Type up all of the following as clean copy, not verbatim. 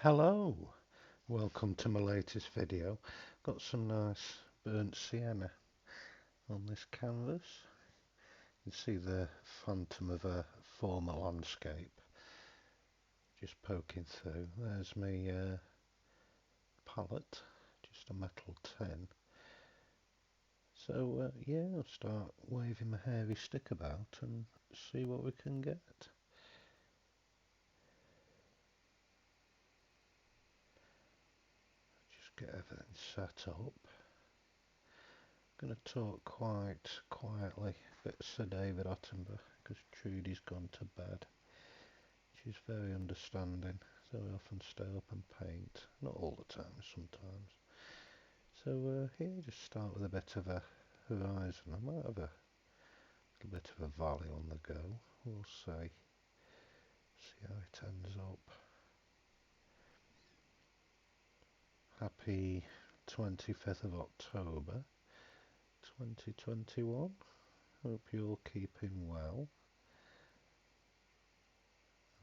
Hello, welcome to my latest video. Got some nice burnt sienna on this canvas. You can see the phantom of a former landscape just poking through. There's my palette, just a metal tin. So yeah, I'll start waving my hairy stick about and see what we can get. Just get everything set up. Going to talk quite quietly, a bit Sir David Attenborough, because Trudy's gone to bed. She's very understanding, so we often stay up and paint. Not all the time, sometimes. So here, just start with a bit of a horizon. I might have a little bit of a valley on the go. We'll see. See how it ends up. Happy 25th of October 2021. Hope you're all keeping well.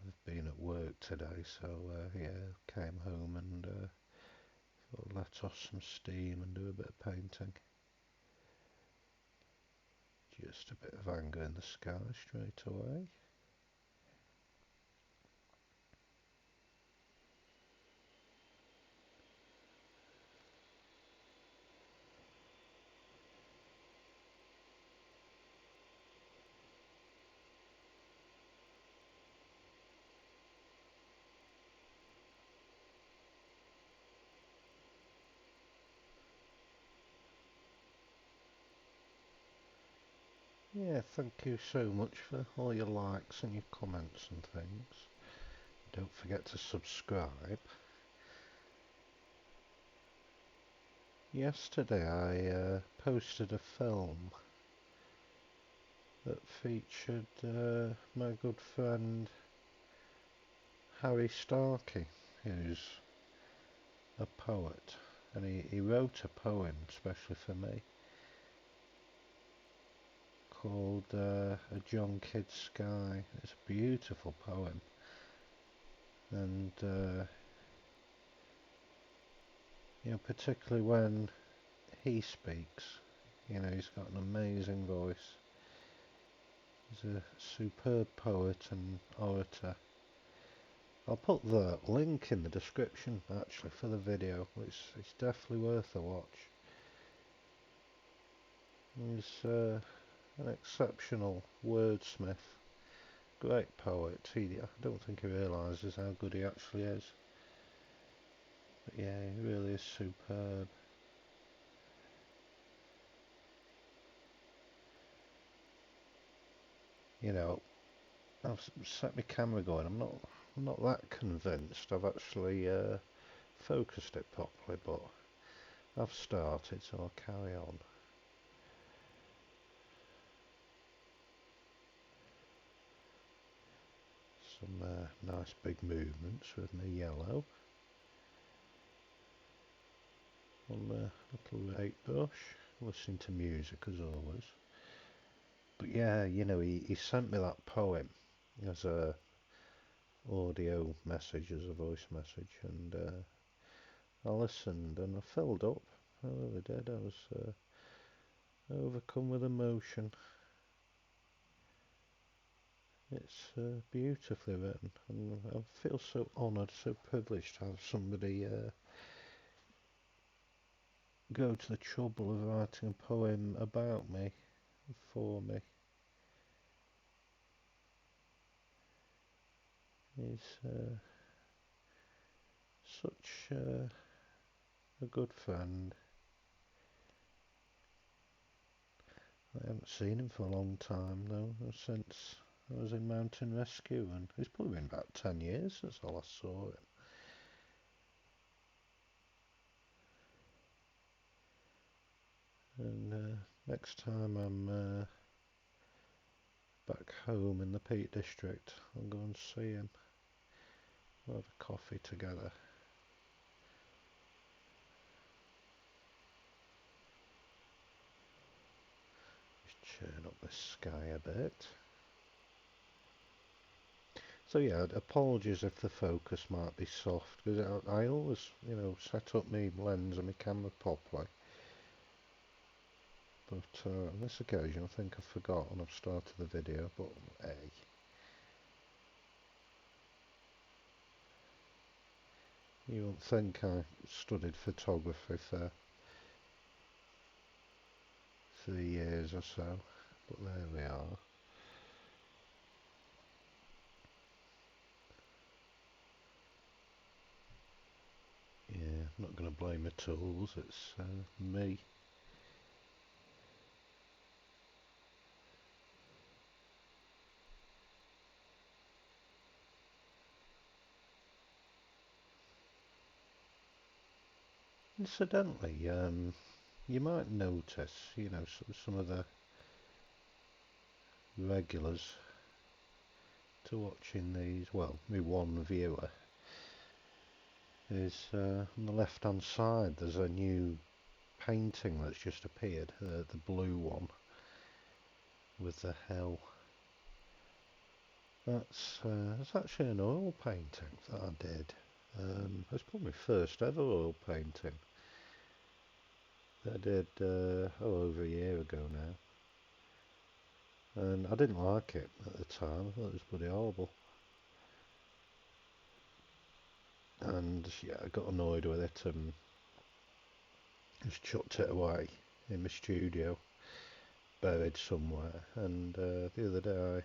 I've been at work today, so yeah, came home and thought I'd let off some steam and do a bit of painting. Just a bit of anger in the sky straight away. Yeah, thank you so much for all your likes and your comments and things. Don't forget to subscribe. Yesterday I posted a film that featured my good friend Harry Starkey, who's a poet, and he wrote a poem especially for me called A Jon Kidd Sky. It's a beautiful poem, and you know, particularly when he speaks, you know, he's got an amazing voice. He's a superb poet and orator. I'll put the link in the description actually for the video. It's definitely worth a watch. He's an exceptional wordsmith, great poet. I don't think he realises how good he actually is. But yeah, he really is superb. You know, I've set my camera going. I'm not that convinced I've actually focused it properly, but I've started, so I'll carry on. Some nice big movements with my yellow on the little rake brush. Listen to music as always. But yeah, you know, he sent me that poem as a audio message, as a voice message, and I listened and I filled up. I really did. I was overcome with emotion. It's beautifully written, and I feel so honoured, so privileged to have somebody go to the trouble of writing a poem about me, for me. He's such a good friend. I haven't seen him for a long time though, since I was in mountain rescue, and it's probably been about 10 years since I last saw him. And next time I'm back home in the Peak District, I'll go and see him. We'll have a coffee together. Just churn up the sky a bit. So yeah, apologies if the focus might be soft, because I always, set up my lens and my camera properly. But on this occasion, I think I've forgotten I've started the video, but hey. You won't think I studied photography for 3 years or so, but there we are. Yeah, I'm not going to blame the tools, it's me. Incidentally, you might notice, some of the regulars to watching these, well, me one viewer, is on the left hand side there's a new painting that's just appeared, the blue one with the hell. That's actually an oil painting that I did. It's probably my first ever oil painting that I did over a year ago now. And I didn't like it at the time, I thought it was bloody horrible. And yeah, I got annoyed with it and just chucked it away in my studio, buried somewhere. And the other day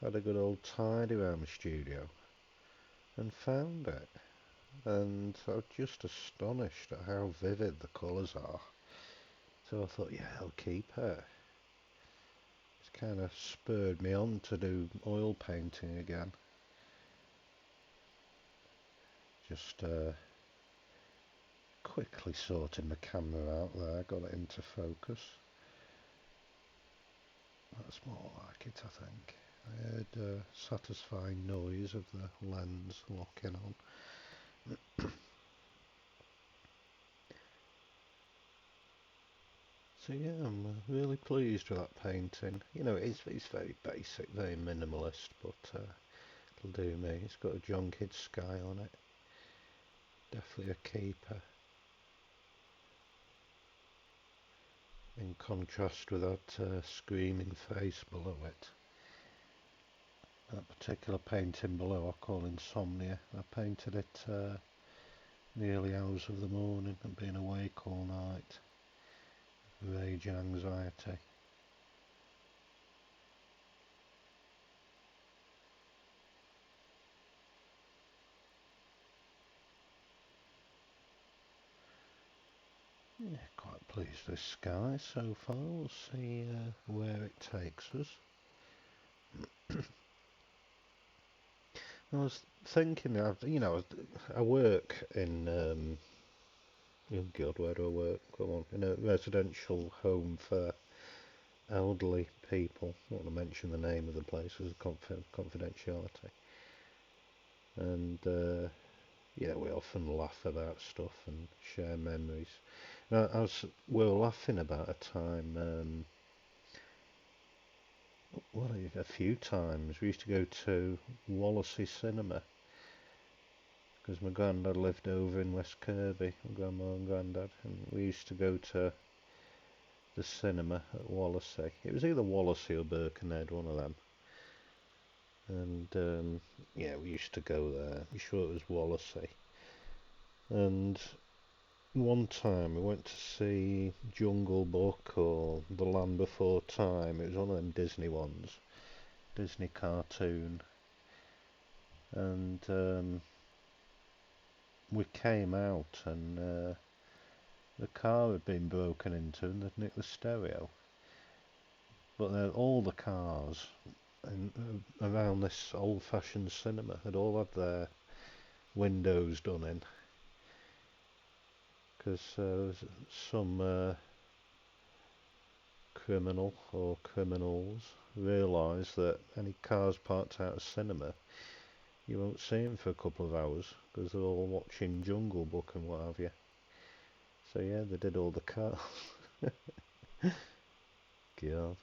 I had a good old tidy around my studio and found it. And I was just astonished at how vivid the colours are. So I thought, yeah, I'll keep it. It's kind of spurred me on to do oil painting again. Just quickly sorting the camera out there, got it into focus. That's more like it, I think. I heard a satisfying noise of the lens locking on. So yeah, I'm really pleased with that painting. It's very basic, very minimalist, but it'll do me. It's got a Jon Kidd sky on it. Definitely a keeper. In contrast with that screaming face below it. That particular painting below I call Insomnia. I painted it in the early hours of the morning and being awake all night. Rage and anxiety. Yeah, quite pleased with this sky so far. We'll see where it takes us. I was thinking, I work in, oh God, where do I work? Come on, in a residential home for elderly people. I don't want to mention the name of the place as a confidentiality. And yeah, we often laugh about stuff and share memories. We were laughing about a time, well, a few times. We used to go to Wallasey Cinema because my granddad lived over in West Kirby, my grandma and granddad, and we used to go to the cinema at Wallasey. It was either Wallasey or Birkenhead, one of them. And yeah, we used to go there. I'm sure it was Wallasey. And one time we went to see Jungle Book or The Land Before Time. It was one of them Disney ones, Disney cartoon. And we came out and the car had been broken into and they'd nicked the stereo. But all the cars around this old-fashioned cinema had all had their windows done in because some criminal or criminals realised that any cars parked out of cinema, you won't see them for a couple of hours because they're all watching Jungle Book and what have you. So yeah, they did all the cars. God.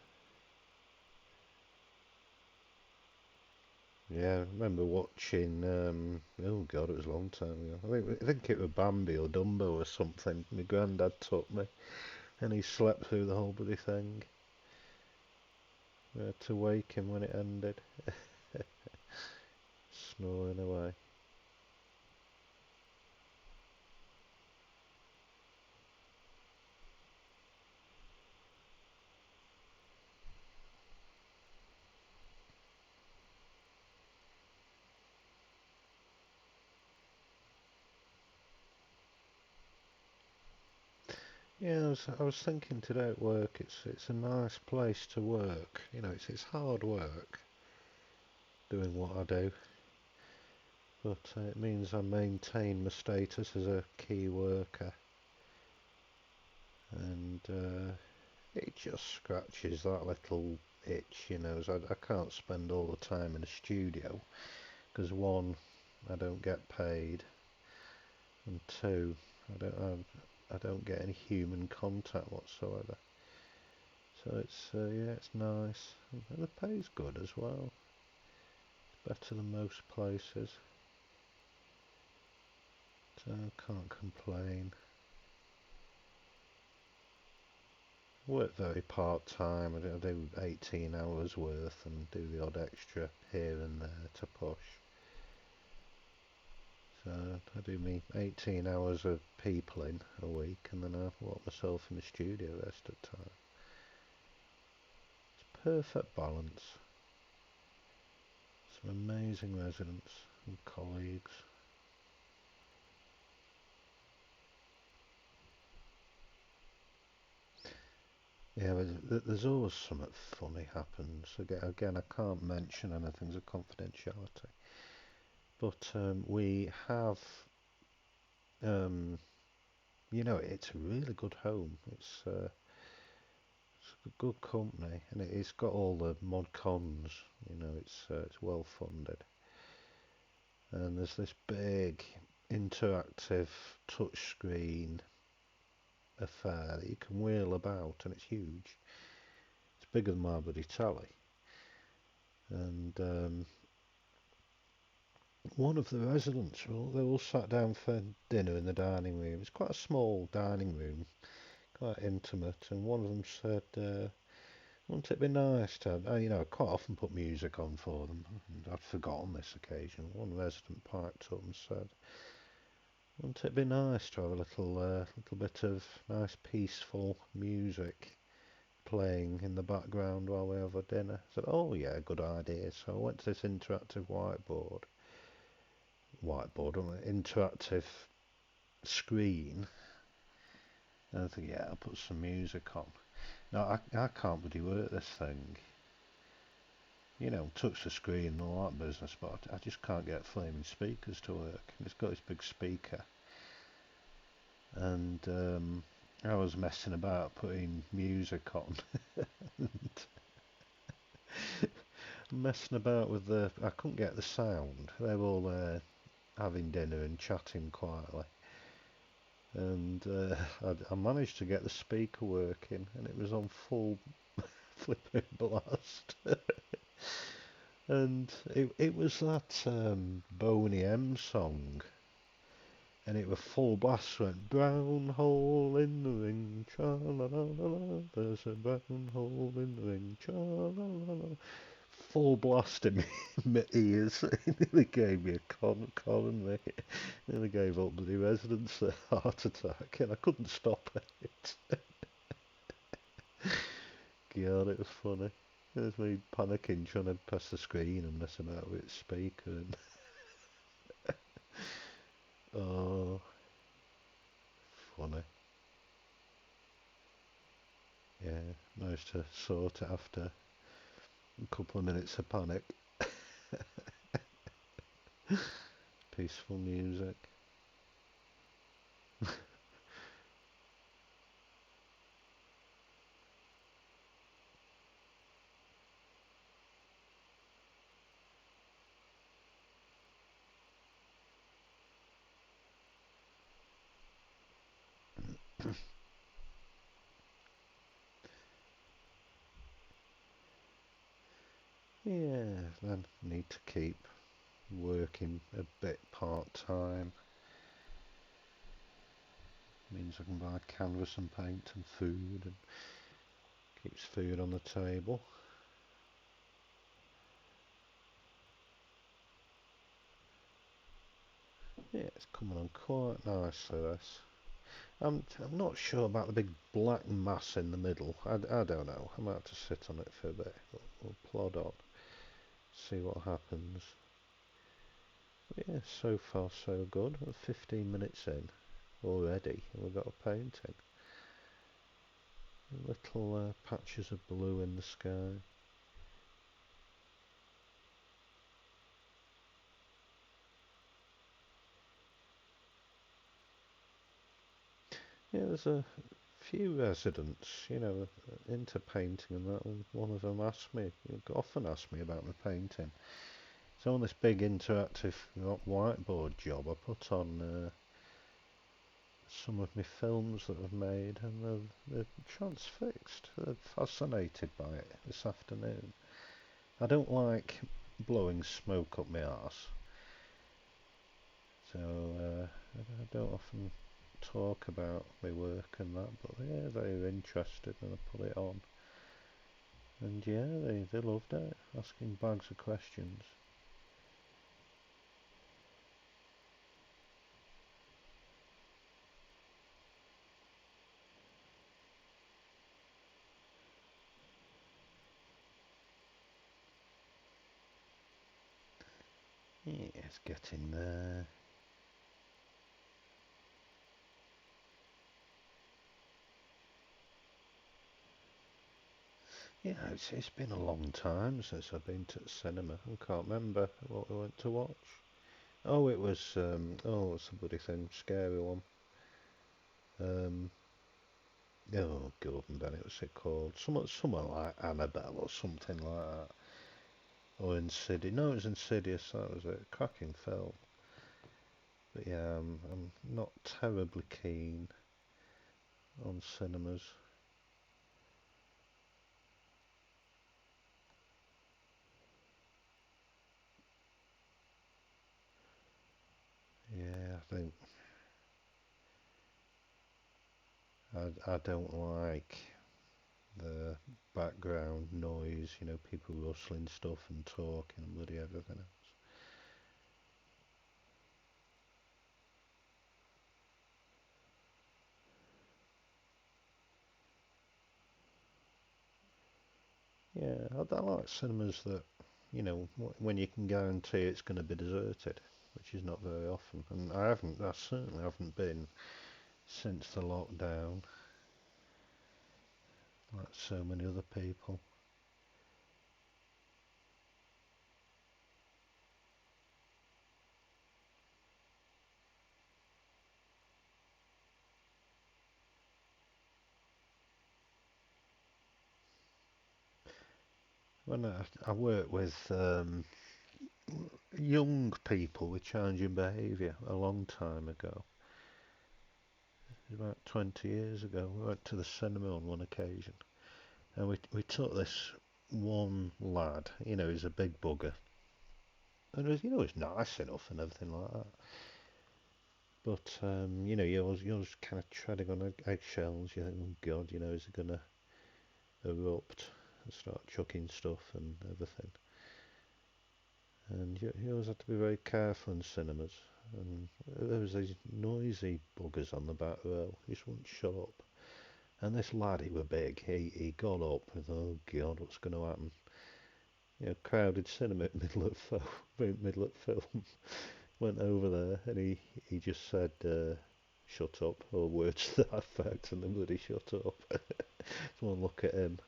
Yeah, I remember watching. Oh God, it was a long time ago. I think it was Bambi or Dumbo or something. My granddad took me, and he slept through the whole bloody thing. We had to wake him when it ended, snoring away. Yeah, I was thinking today at work. It's a nice place to work. It's hard work doing what I do, but it means I maintain my status as a key worker, and it just scratches that little itch, as I can't spend all the time in a studio because one, I don't get paid, and two, I don't get any human contact whatsoever. So yeah, it's nice, and the pay's good as well. Better than most places, so I can't complain. Work very part time. I do 18 hours worth and do the odd extra here and there to push. So I do me 18 hours of peopling a week, and then I lock myself in the studio the rest of the time. It's perfect balance. Some amazing residents and colleagues. Yeah, but there's always something funny happens. Again, I can't mention anything's a confidentiality. But we have, um, it's a really good home. It's a good company, and it's got all the mod cons. It's well funded, and there's this big interactive touchscreen affair that you can wheel about, and it's huge. It's bigger than my bloody telly, and one of the residents, well, they all sat down for dinner in the dining room. It's quite a small dining room, quite intimate, and one of them said, wouldn't it be nice to have, I quite often put music on for them, and I'd forgotten this occasion. One resident piped up and said, wouldn't it be nice to have a little bit of nice peaceful music playing in the background while we have our dinner? I said, oh yeah, good idea. So I went to this interactive interactive screen, and I think, yeah, I'll put some music on. Now, I can't bloody work this thing. Touch the screen and all that business, but I just can't get flaming speakers to work. And it's got this big speaker, and I was messing about putting music on, messing about with I couldn't get the sound. They were all there having dinner and chatting quietly, and I managed to get the speaker working, and it was on full flipping blast. And it was that Boney M song, and it was full blast. Went brown hole in the ring, cha la la la la. There's a brown hole in the ring, cha la la la. Full blast in my ears. It nearly gave me a coronary. Nearly gave up the residents a heart attack, and I couldn't stop it. God, it was funny. It was me panicking, trying to press the screen and mess about with its speaker, and oh, funny. Yeah, managed to sort it after a couple of minutes of panic. Peaceful music. Yeah, then need to keep working a bit part-time. Means I can buy canvas and paint and food, and keeps food on the table. Yeah, it's coming on quite nicely, this. I'm not sure about the big black mass in the middle. I don't know. I might have to sit on it for a bit. We'll plod on, see what happens. But yeah, so far so good. We're 15 minutes in already, and we've got a painting. Little patches of blue in the sky. Yeah, there's a few residents, into painting and that, and one of them asked me, often asked me about my painting. So on this big interactive whiteboard job, I put on some of my films that I've made, and they're transfixed. They're fascinated by it this afternoon. I don't like blowing smoke up my arse, so I don't often talk about my work and that, but yeah, they're interested, and I put it on. And yeah, they loved it, asking bags of questions. Yeah, it's getting there. Yeah, it's been a long time since I've been to the cinema. I can't remember what we went to watch. Oh, it was, what's the bloody thing? Scary one. Um, oh, Gordon Bennett, what's it called? Somewhat like Annabelle or something like that. Or Insidious. No, it was Insidious, that was it. Cracking film. But yeah, I'm not terribly keen on cinemas. Yeah, I think I don't like the background noise, people rustling stuff and talking and bloody everything else. Yeah, I like cinemas that, when you can guarantee it's going to be deserted, which is not very often. And I certainly haven't been since the lockdown, like so many other people. When I worked with young people with challenging behaviour a long time ago, about 20 years ago, we went to the cinema on one occasion, and we took this one lad, he's a big bugger, and he's nice enough and everything like that. But you're just kind of treading on eggshells. You think, oh God, is it gonna erupt and start chucking stuff and everything? And you always have to be very careful in cinemas. And there was these noisy buggers on the back row. He just wouldn't shut up. And this lad, he were big. He got up and thought, oh God, what's going to happen? Crowded cinema at middle of film. Went over there and he just said, shut up, or words to that effect, and the bloody shut up. Just one look at him,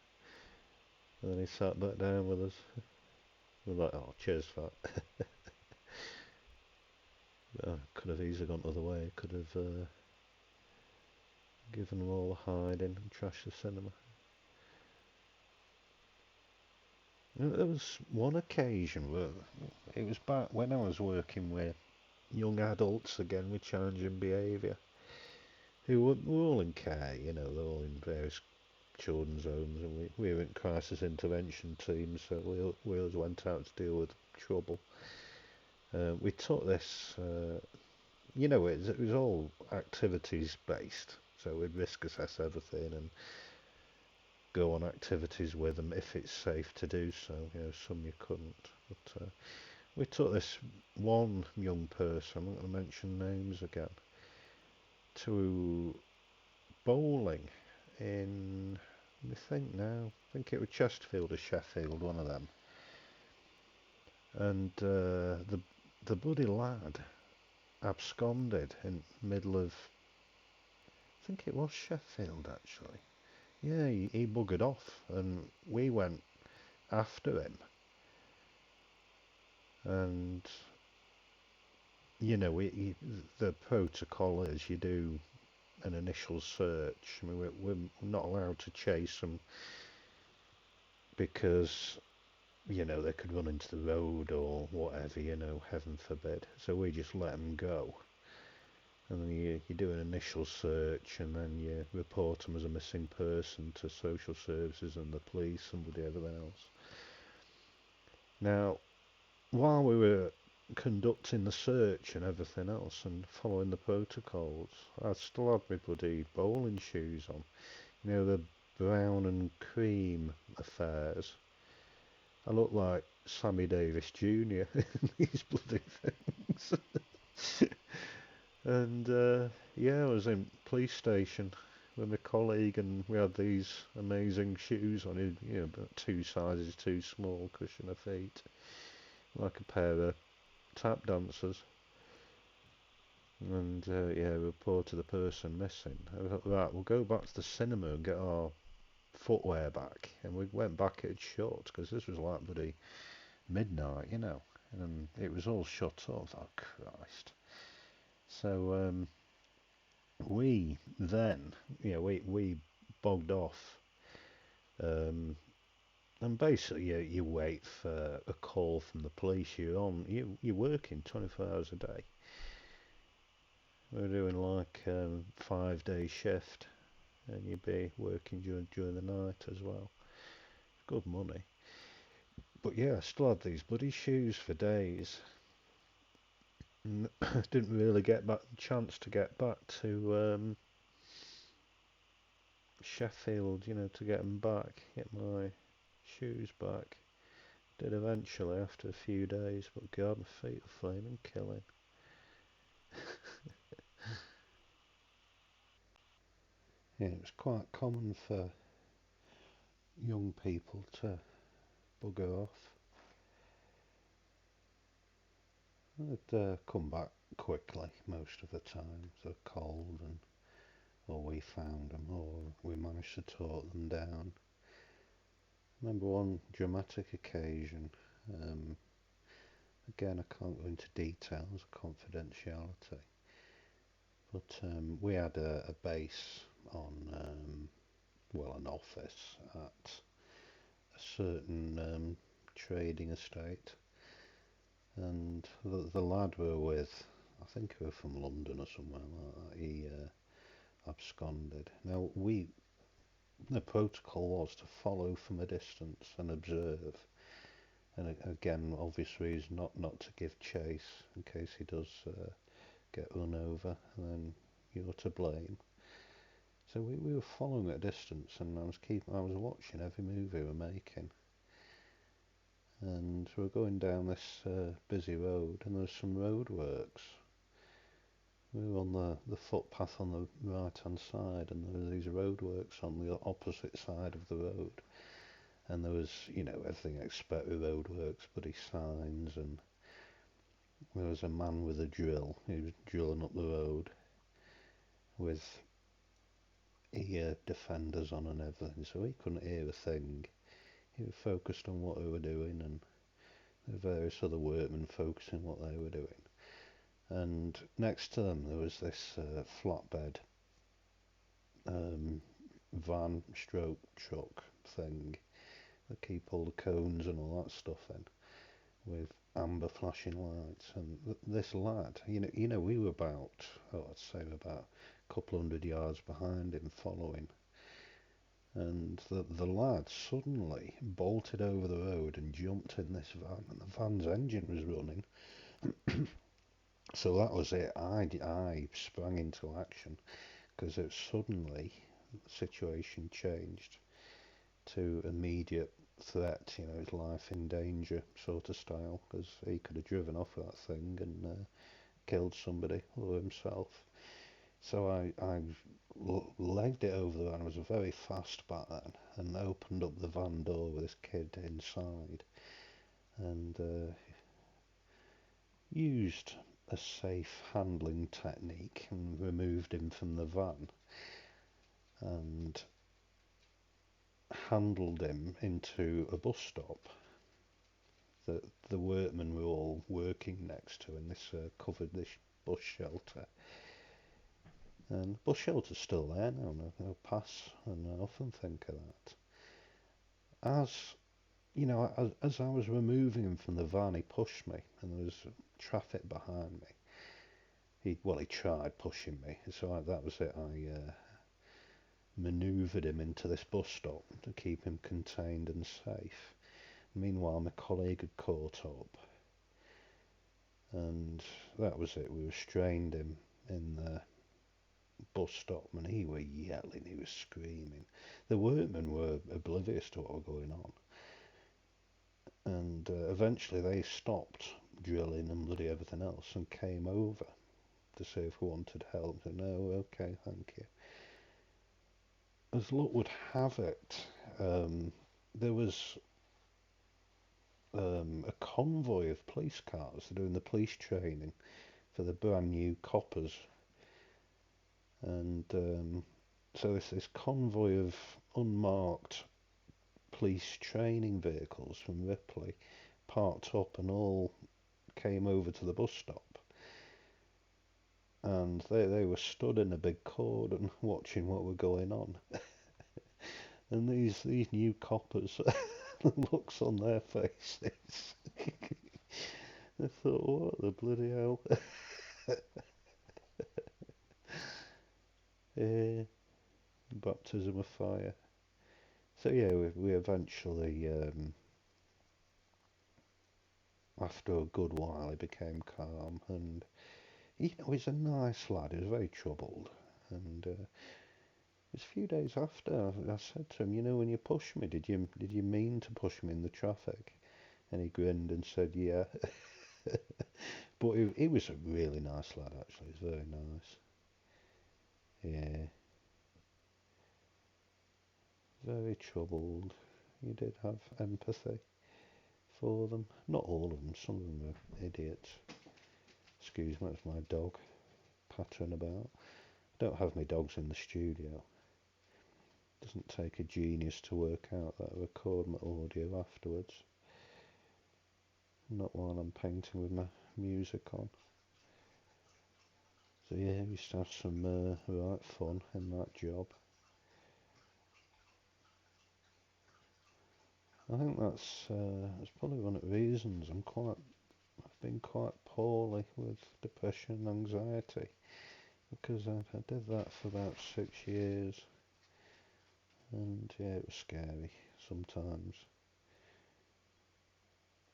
and then he sat back down with us. We're like, oh, cheers for that. Could have easily gone the other way. Could have given them all a hiding and trashed the cinema. There was one occasion where it was back when I was working with young adults again with challenging behaviour, who were all in care, they're all in various children's homes, and we were in crisis intervention teams, so we always went out to deal with trouble. We took this, it was all activities based, so we'd risk assess everything and go on activities with them if it's safe to do so. Some you couldn't. But we took this one young person, I'm not going to mention names again, to bowling in, I think it was Chesterfield or Sheffield, one of them. And the bloody lad absconded in the middle of, I think it was Sheffield actually. Yeah, he buggered off, and we went after him. And the protocol is you do an initial search. I mean, we're not allowed to chase them because they could run into the road or whatever. Heaven forbid. So we just let them go. And then you do an initial search, and then you report them as a missing person to social services and the police and everything else. Now, while we were conducting the search and everything else and following the protocols, I still had my bloody bowling shoes on. The brown and cream affairs. I look like Sammy Davis Jr. in these bloody things. And I was in police station with my colleague, and we had these amazing shoes on, about 2 sizes too small, cushion of feet, like a pair of tap dancers. And reported the person missing. I thought, right, we'll go back to the cinema and get our footwear back. And we went back at shut, because this was like bloody midnight, and it was all shut off. Oh Christ. So we then, we bogged off, and basically you wait for a call from the police. You're working 24 hours a day. We're doing like 5-day shift, and you'd be working during the night as well. Good money. But yeah, I still had these bloody shoes for days. And didn't really get back chance to get back to Sheffield, to get them back, get my shoes back. Did eventually after a few days, but God, my feet are flaming killing. Yeah, it was quite common for young people to bugger off. They'd come back quickly most of the time. They're cold, or we found them, or we managed to talk them down. I remember one dramatic occasion. Again, I can't go into details of confidentiality, but we had a base on, an office at a certain trading estate, and the lad we were with, I think he was from London or somewhere like that, he absconded. Now, the protocol was to follow from a distance and observe, and again, obvious reason not to give chase in case he does get run over, and then you're to blame. So we were following at a distance, and I was watching every move we were making, and we were going down this busy road, and there was some roadworks. We were on the footpath on the right hand side, and there were these roadworks on the opposite side of the road, and there was everything you expect with roadworks, bloody signs, and there was a man with a drill. He was drilling up the road with ear defenders on and everything, so he couldn't hear a thing. He was focused on what we were doing, and the various other workmen focusing on what they were doing. And next to them there was this flatbed van stroke truck thing that keep all the cones and all that stuff in, with amber flashing lights. And this lad, we were about, I'd say about a couple 100 yards behind him, following. and the lad suddenly bolted over the road and jumped in this van, and the van's engine was running. So that was it. I sprang into action because it suddenly the situation changed to immediate threat, his life in danger sort of style, because he could have driven off that thing and killed somebody or himself. So I legged it over the van. I was very fast back then, and opened up the van door with this kid inside, and used a safe handling technique and removed him from the van and handled him into a bus stop that the workmen were all working next to in this covered this bus shelter. And the bus shelter's still there now, no pass, and I often think of that. As I was removing him from the van, he pushed me, and there was traffic behind me. He tried pushing me, so that was it. I manoeuvred him into this bus stop to keep him contained and safe. Meanwhile, my colleague had caught up, and that was it. We restrained him in the bus stop, and he was yelling, he was screaming. The workmen were oblivious to what was going on, and eventually they stopped drilling and bloody everything else and came over to see if we wanted help. I said, no, okay, thank you. As luck would have it, there was a convoy of police cars doing the police training for the brand new coppers, and so this convoy of unmarked police training vehicles from Ripley parked up and all came over to the bus stop, and they were stood in a big cordon watching what were going on. And these new coppers, the looks on their faces, I thought, what the bloody hell? Yeah, baptism of fire. So yeah, we eventually, after a good while, he became calm, and he's a nice lad. He was very troubled, and it was a few days after I said to him, when you pushed me, did you mean to push me in the traffic? And he grinned and said, yeah. But he was a really nice lad, actually. He's very nice. Yeah, very troubled. You did have empathy for them. Not all of them. Some of them were idiots. Excuse me, that's my dog pattering about. I don't have my dogs in the studio. It doesn't take a genius to work out that I record my audio afterwards. Not while I'm painting with my music on. So yeah, we used to have some right fun in that job. I think that's probably one of the reasons I've been quite poorly with depression and anxiety, because I did that for about 6 years, and yeah, it was scary sometimes,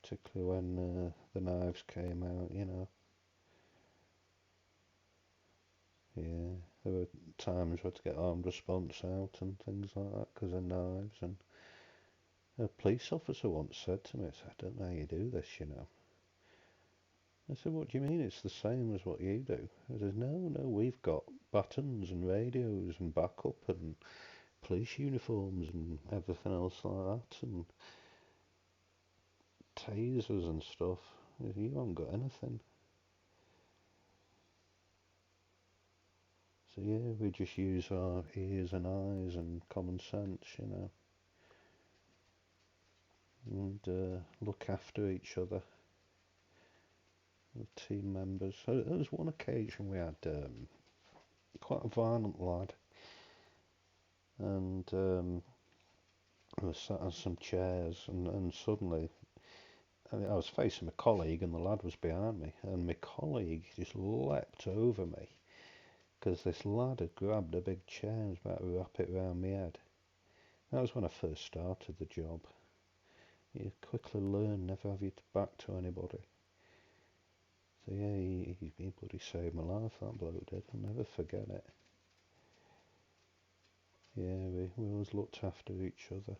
particularly when the knives came out. Yeah, there were times we had to get armed response out and things like that because of knives, and a police officer once said to me, I don't know how you do this. I said, what do you mean? It's the same as what you do. He says, no, we've got buttons and radios and backup and police uniforms and everything else like that, and tasers and stuff. He said, you haven't got anything. So yeah, we just use our ears and eyes and common sense, and look after each other, the team members. So there was one occasion we had quite a violent lad, and we were sat on some chairs, and suddenly I was facing my colleague, and the lad was behind me, and my colleague just leapt over me because this lad had grabbed a big chair and was about to wrap it round my head. That was when I first started the job. You quickly learn never have your back to anybody. So yeah, he bloody saved my life, that bloke did. I'll never forget it. Yeah, we always looked after each other.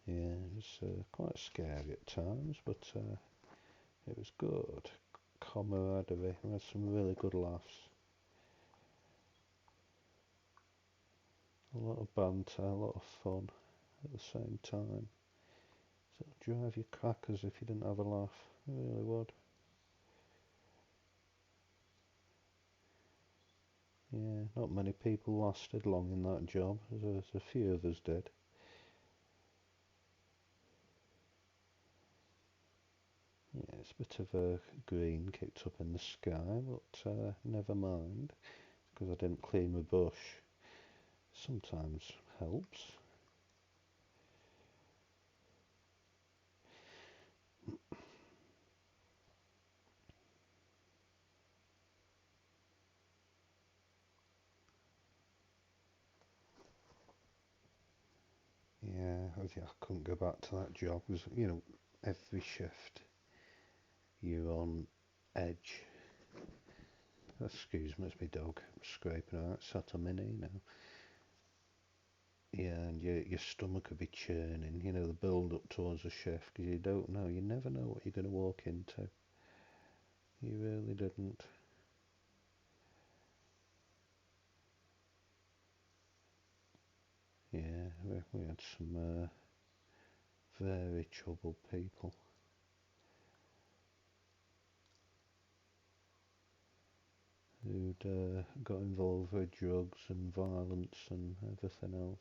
Yeah, it was quite scary at times, but it was good. Camaraderie, we had some really good laughs. A lot of banter, a lot of fun at the same time. So it'd drive you crackers if you didn't have a laugh. It really would. Yeah, not many people lasted long in that job. There's a few of us did. Yeah, it's a bit of a green kicked up in the sky, but never mind, because I didn't clean my bush. Sometimes helps. Yeah, I couldn't go back to that job because, every shift you're on edge. Excuse me, it's my dog scraping out. Sat on my knee now. Yeah, and your stomach could be churning, the build up towards a shift because you don't know. You never know what you're going to walk into. You really didn't. Yeah, we had some very troubled people who'd got involved with drugs and violence and everything else.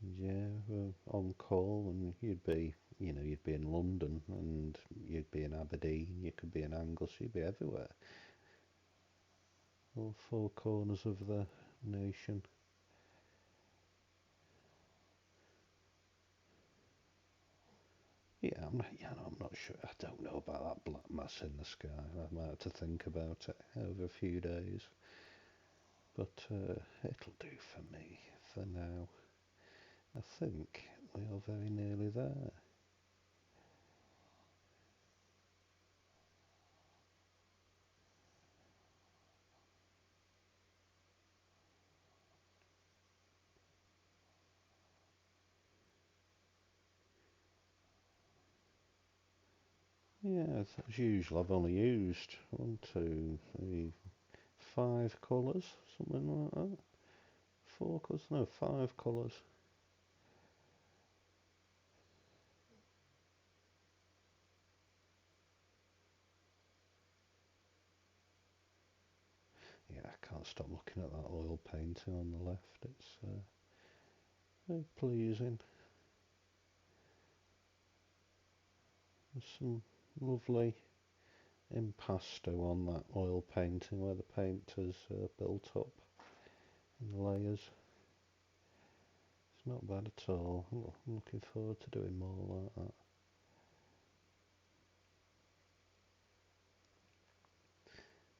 And yeah, we on call, and you'd be in London, and you'd be in Aberdeen, you could be in Anglesey, you'd be everywhere, all four corners of the nation. I'm not sure. I don't know about that black mass in the sky. I might have to think about it over a few days. But it'll do for me for now. I think we are very nearly there. Yeah, as usual, I've only used one, two, three, five colours, something like that. Four colours? No, five colours. Yeah, I can't stop looking at that oil painting on the left. It's very pleasing. There's some lovely impasto on that oil painting where the paint has built up in layers. It's not bad at all. I'm looking forward to doing more like that.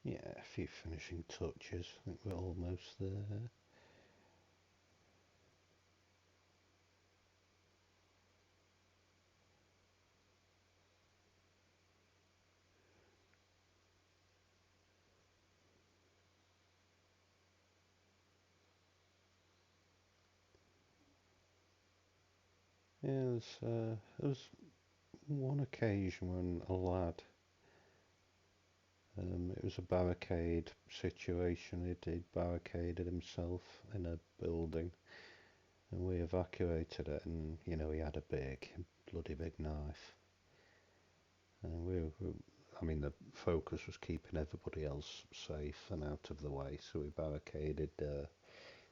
Yeah, a few finishing touches. I think we're almost there. Yeah, there was one occasion when a lad, it was a barricade situation. He'd barricaded himself in a building, and we evacuated it. And he had a bloody big knife, and I mean, the focus was keeping everybody else safe and out of the way. So we barricaded.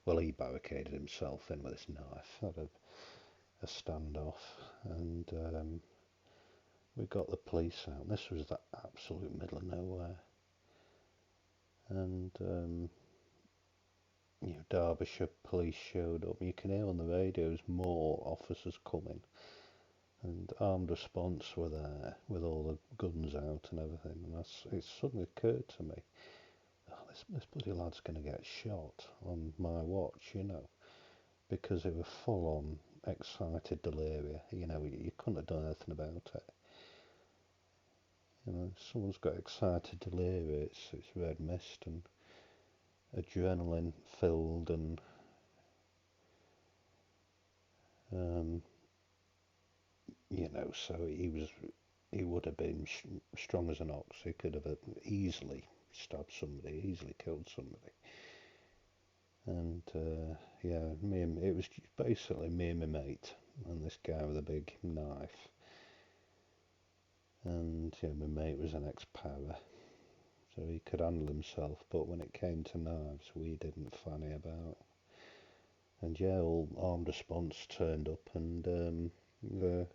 Well, he barricaded himself in with his knife. Had a standoff, and we got the police out. This was the absolute middle of nowhere, and Derbyshire police showed up. You can hear on the radios more officers coming, and armed response were there with all the guns out and everything, and it suddenly occurred to me, oh, this bloody lad's going to get shot on my watch, because it was full on excited delirium. You couldn't have done anything about it. If someone's got excited delirium, it's red mist and adrenaline filled, and so he would have been strong as an ox. He could have easily stabbed somebody, easily killed somebody. And it was basically me and my mate and this guy with a big knife. And my mate was an ex-para, so he could handle himself. But when it came to knives, we didn't fanny about. And all armed response turned up, and the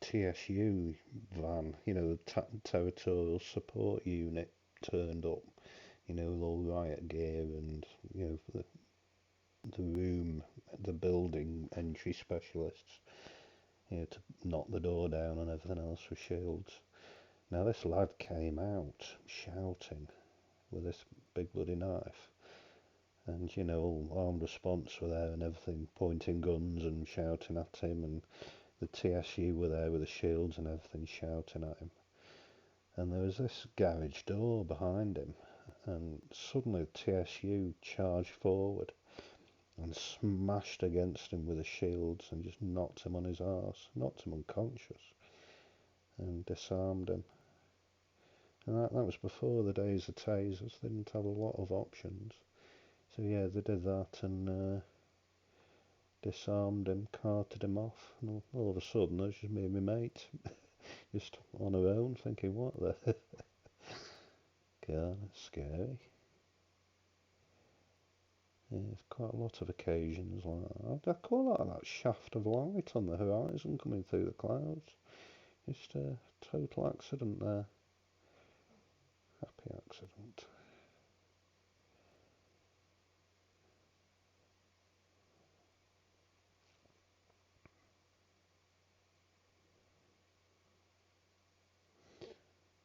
TSU van, the Territorial Support Unit, turned up, with all riot gear and, the building entry specialists, to knock the door down and everything else with shields. Now this lad came out shouting with this big bloody knife, and, all armed response were there and everything, pointing guns and shouting at him, and the TSU were there with the shields and everything, shouting at him. And there was this garage door behind him, and suddenly the TSU charged forward and smashed against him with the shields and just knocked him on his arse, knocked him unconscious, and disarmed him. And that was before the days of tasers. They didn't have a lot of options. So they did that and disarmed him, carted him off, and all of a sudden there's just me and my mate, just on our own, thinking, what the God, that's scary. Yeah, there's quite a lot of occasions like that. I quite like that shaft of light on the horizon coming through the clouds. Just a total accident there. Happy accident.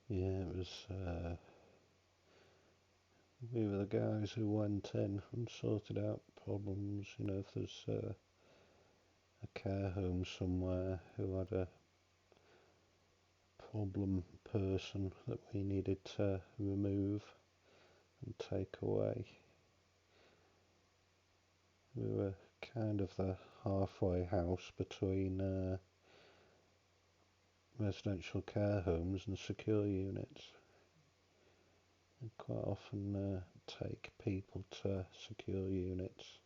Yeah, it was, we were the guys who went in and sorted out problems, if there's a care home somewhere who had a problem person that we needed to remove and take away. We were kind of the halfway house between residential care homes and secure units. And quite often take people to secure units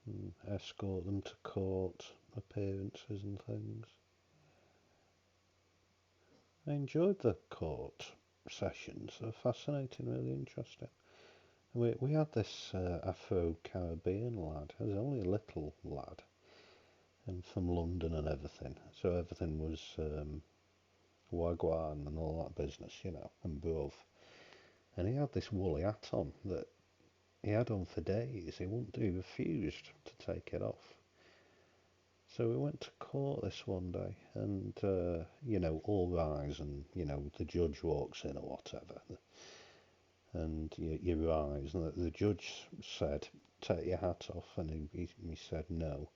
and escort them to court appearances and things. I enjoyed the court sessions. They're fascinating, really interesting. We had this Afro-Caribbean lad. He was only a little lad, and from London and everything. So everything was wagwan and all that business, and bruv. And he had this woolly hat on that he had on for days. He wouldn't do, he refused to take it off. So we went to court this one day, and, all rise, and, the judge walks in or whatever, and you rise, and the judge said, take your hat off, and he said no.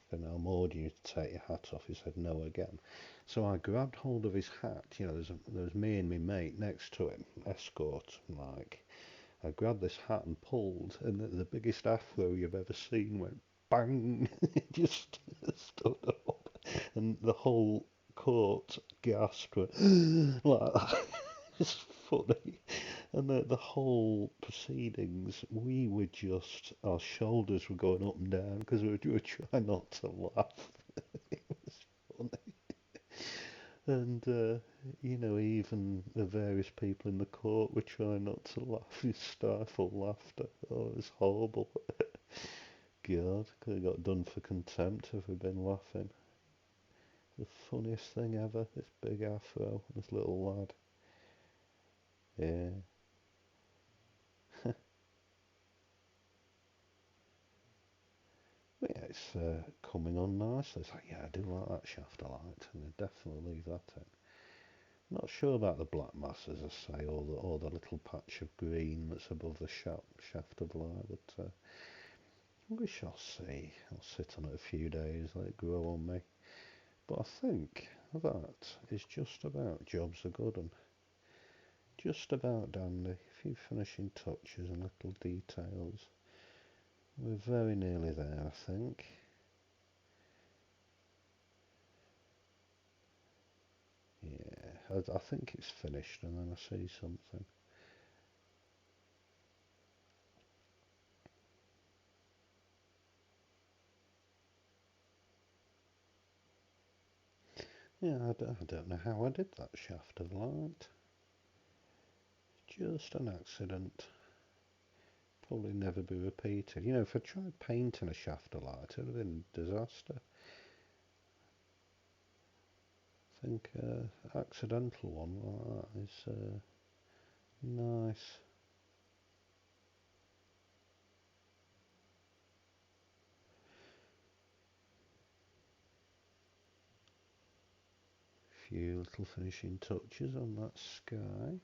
And I'm ordering you to take your hat off. He said no again. So I grabbed hold of his hat, there was me and my mate next to him, escort, like. I grabbed this hat and pulled, and the biggest afro you've ever seen went bang. It just stood up, and the whole court gasped, went, like that. It's funny. And the whole proceedings, we were just, our shoulders were going up and down because we were trying not to laugh. It was funny. And, even the various people in the court were trying not to laugh, you stifle laughter. Oh, it was horrible. God, could have got done for contempt if we'd been laughing. The funniest thing ever, this big afro, this little lad. Yeah. But yeah, it's coming on nicely. It's like, yeah, I do like that shaft of light, and I definitely leave that in. Not sure about the black mass, as I say, or the little patch of green that's above the shaft of light, but we shall see. I'll sit on it a few days, let it grow on me. But I think that is just about jobs are good and just about dandy. A few finishing touches and little details. We're very nearly there, I think. Yeah, I think it's finished, and then I see something. Yeah, I don't know how I did that shaft of light. Just an accident. Probably never be repeated. You know, if I tried painting a shaft of light, it would have been a disaster. I think accidental one like that is nice. Few little finishing touches on that sky.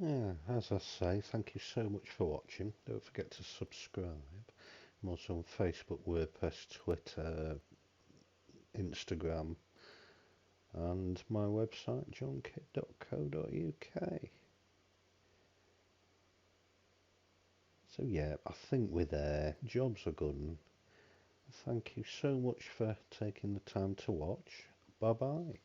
Yeah, as I say, thank you so much for watching. Don't forget to subscribe. I'm also on Facebook, WordPress, Twitter, Instagram, and my website, jonkid.co.uk. So yeah, I think we're there. Jobs are good. And thank you so much for taking the time to watch. Bye bye.